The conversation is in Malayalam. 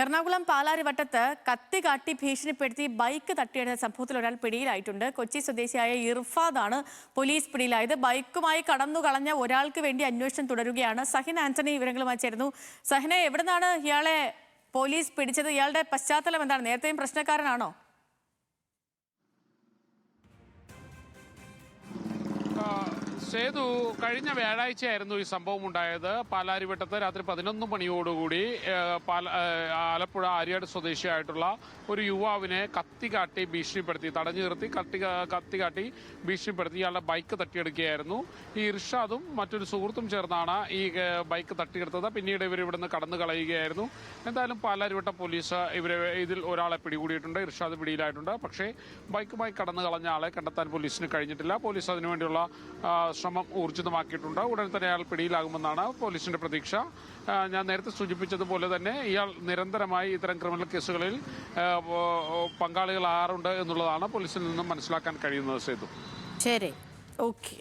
എറണാകുളം പാലാരിവട്ടത്ത് കത്തി കാട്ടി ഭീഷണിപ്പെടുത്തി ബൈക്ക് തട്ടിയെടുത്ത സംഭവത്തിൽ ഒരാൾ പിടിയിലായിട്ടുണ്ട്. കൊച്ചി സ്വദേശിയായ ഇർഫാദാണ് പോലീസ് പിടിയിലായത്. ബൈക്കുമായി കടന്നു കളഞ്ഞ ഒരാൾക്ക് വേണ്ടി അന്വേഷണം തുടരുകയാണ്. സഹിൻ ആന്റണി വിവരങ്ങളുമായി ചേരുന്നു. സഹിനെ, എവിടുന്നാണ് ഇയാളെ പോലീസ് പിടിച്ചത്? ഇയാളുടെ പശ്ചാത്തലം എന്താണ്? നേരത്തെയും പ്രശ്നക്കാരനാണോ? സേതു, കഴിഞ്ഞ വ്യാഴാഴ്ചയായിരുന്നു ഈ സംഭവം ഉണ്ടായത്. പാലാരിവട്ടത്ത് രാത്രി 11 മണിയോടുകൂടി ആലപ്പുഴ ആര്യാട് സ്വദേശിയായിട്ടുള്ള ഒരു യുവാവിനെ കത്തി കാട്ടി ഭീഷണിപ്പെടുത്തി, തടഞ്ഞു നിർത്തി കത്തി കാട്ടി ഭീഷണിപ്പെടുത്തി ഇയാളുടെ ബൈക്ക് തട്ടിയെടുക്കുകയായിരുന്നു. ഈ ഇർഷാദും മറ്റൊരു സുഹൃത്തും ചേർന്നാണ് ഈ ബൈക്ക് തട്ടിയെടുത്തത്. പിന്നീട് ഇവർ ഇവിടുന്ന് കടന്നു കളയുകയായിരുന്നു. എന്തായാലും പാലാരിവട്ടം പോലീസ് ഇതിൽ ഒരാളെ പിടികൂടിയിട്ടുണ്ട്. ഇർഷാദ് പിടിയിലായിട്ടുണ്ട്. പക്ഷേ ബൈക്കുമായി കടന്നു കളഞ്ഞ ആളെ കണ്ടെത്താൻ പോലീസിന് കഴിഞ്ഞിട്ടില്ല. പോലീസ് അതിനുവേണ്ടിയുള്ള ശ്രമം ഊർജിതമാക്കിയിട്ടുണ്ട്. ഉടൻ തന്നെ അയാൾ പിടിയിലാകുമെന്നാണ് പോലീസിന്റെ പ്രതീക്ഷ. ഞാൻ നേരത്തെ സൂചിപ്പിച്ചതുപോലെ തന്നെ ഇയാൾ നിരന്തരമായി ഇത്തരം ക്രിമിനൽ കേസുകളിൽ പങ്കാളികളാറുണ്ട് എന്നുള്ളതാണ് പോലീസിൽ നിന്നും മനസ്സിലാക്കാൻ കഴിയുന്നത്. സേതു, ശരി, ഓക്കെ.